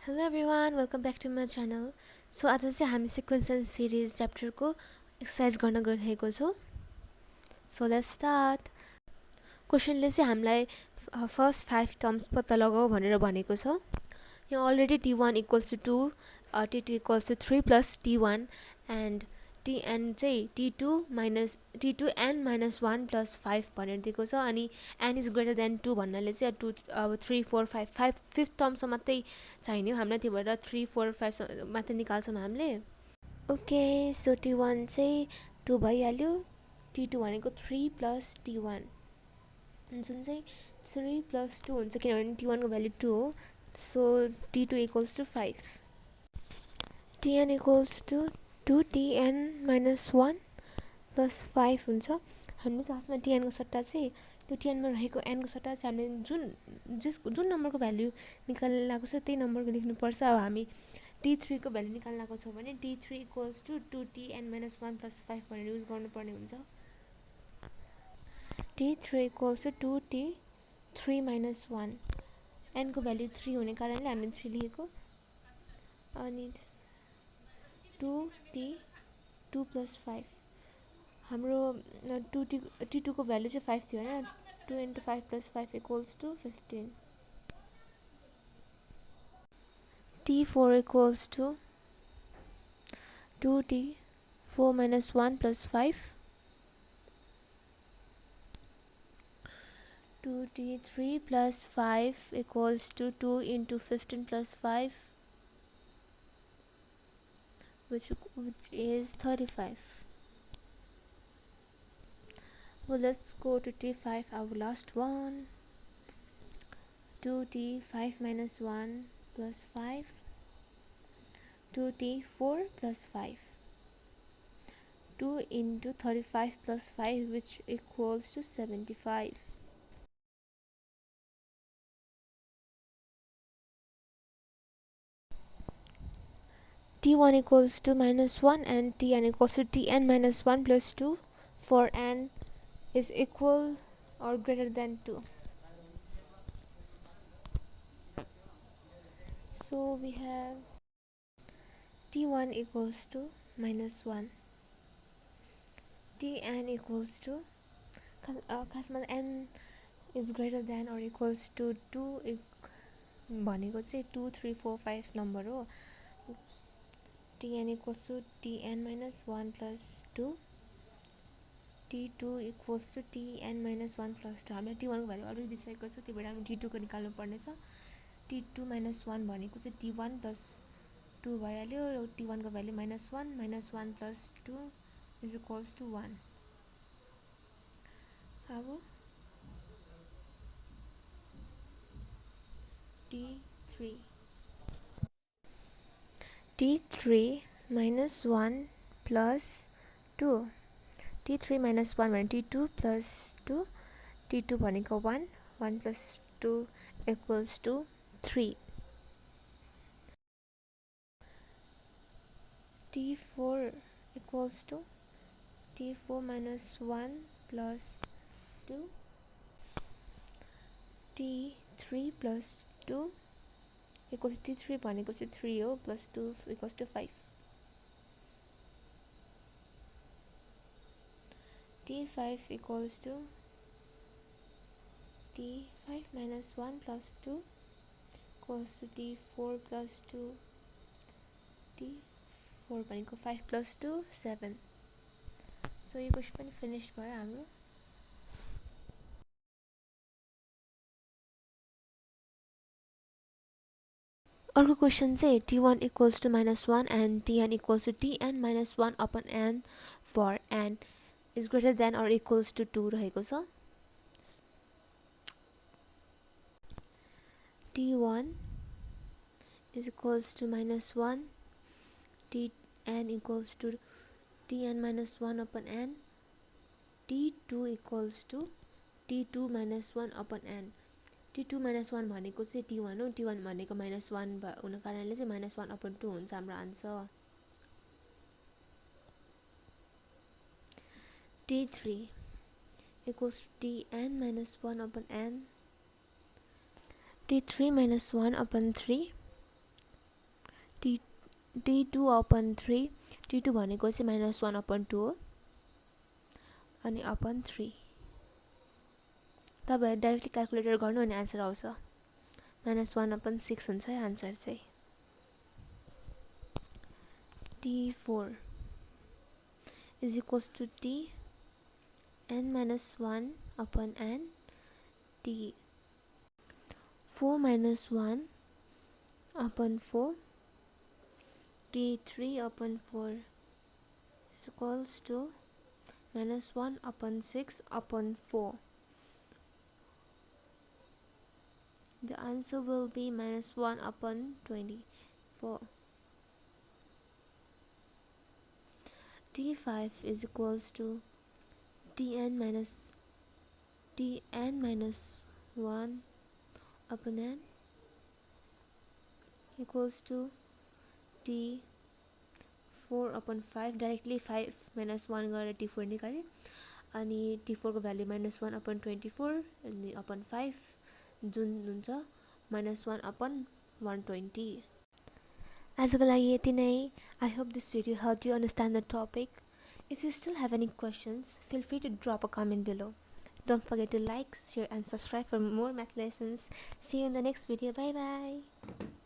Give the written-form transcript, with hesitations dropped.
Hello everyone, welcome back to my channel. So आज चाहिँ हामी sequence and series chapter को exercise गर्न गइरहेको छौं. So let's start. Question ले चाहिँ हामीलाई first 5 terms पत्ता लगाऊ भनेर भनेको छ. यहाँ already t1 equals to 2, t2 equals to 3 plus t1 and tn चाहिँ t2n minus 1 plus 5 भनेर दिएको छ अनि n is greater than 2 भन्नाले चाहिँ 2 अब 3 4 5 5th टर्म सम्म मात्रै चाहिने हो हामीलाई त्यही भएर 3 4 5 मात्रै निकाल्छौं हामीले. ओके सो t1 चाहिँ 2 भइहाल्यो. t2 भनेको 3 plus t1 जुन चाहिँ 3 plus 2 हुन्छ किनभने t1 को भ्यालु 2 हो. So t2 equals to 5. tn equals to 2tn minus 1 plus 5 हुन्छ. हामीले खासमा tn को सट्टा चाहिँ त्यो tn मा रहेको n को सट्टा चाहिँ हामीले जुन नम्बरको भ्यालु निकाल्न लागेको छ त्यही नम्बरको लेख्नु पर्छ. अब हामी t3 को भ्यालु निकाल्न लागेको छ भने t3 equals to 2tn minus 1 plus 5 भनेर युज गर्नुपर्ने हुन्छ. t3 equals to 2t3 minus 1 n को भ्यालु 3 हुने कारणले हामीले 3 लेखेको अनि 2t 2 plus 5 हाम्रो t2 को भ्यालु चाहिँ 5 थियो हैन. 2 into 5 plus 5 equals to 15. t4 equals to 2t 4 minus 1 plus 5. 2t3 plus 5 equals to 2 into 15 plus 5 which is 35. Well, let's go to t5, our last one. 2t 5 minus 1 plus 5. 2t 4 plus 5. 2 into 35 plus 5 which equals to 75. t1 equals to minus 1 and tn equals to tn minus 1 plus 2 for n is equal or greater than 2. So we have t1 equals to minus 1, tn equals to खासमा n is greater than or equals to 2 भनेको चाहिँ 2 3 4 5 number हो. tn equals to tn minus 1 plus 2. t2 equals to tn minus 1 plus 2. हामीले t1 को value already दिइसकेको छ त्यही भएर हामी t2 को निकाल्नु पर्ने छ. t2 minus 1 भनेको चाहिँ t1 plus 2 भइहाल्यो. t1 को value -1 plus 2 is equals to 1. अब t3 minus 1 plus 2. t3 minus 1 भने t2 plus 2. t2 भनेको 1 plus 2 equals to 3. t4 equals to t4 minus 1 plus 2. t3 plus 2 equals to t3 भनेको चाहिँ 3 हो plus 2 equals to 5. t5 equals to t5 minus 1 plus 2 equals to t4 plus 2. t4 भनेको 5 plus 2 7. So यो question पनि finish भयो हाम्रो. अर्को question चाहिँ t1 equals to minus 1 and tn equals to tn minus 1 upon n for n is greater than or equals to 2 रहेको छ. t1 is equals to minus 1. tn equals to tn minus 1 upon n. t2 equals to t2 minus 1 upon n. t2 minus 1 भनेको चाहिँ t1 हो. t1 भनेको minus 1 हुन कारणले चाहिँ minus 1 upon 2 हुन्छ हाम्रो answer. t3 equals to tn minus 1 upon n. t3 minus 1 upon 3. D2 upon 3 D2 भनेको चाहिँ -1 upon 2 हो अनि upon 3 तपाईहरु डाइरेक्टली क्याल्कुलेटर गर्नु अनि आन्सर आउँछ -1 upon 6 हुन्छ आन्सर चाहिँ D4 is equals to D n minus 1 upon n D 4 minus 1 upon 4 D3 upon 4 is equals to -1 upon 6 upon 4. The answer will be -1 upon 24. D5 is equals to dn minus 1 upon n equals to D4 upon 5. Directly 5 minus 1 गरेर D4 निकाले अनि D4 को value -1 upon 24 अनि upon 5 जुन हुन्छ -1 upon 120. आजको लागि यति नै. I hope this video helped you understand the topic. If you still have any questions, feel free to drop a comment below. Don't forget to like, share and subscribe for more math lessons. See you in the next video. Bye bye.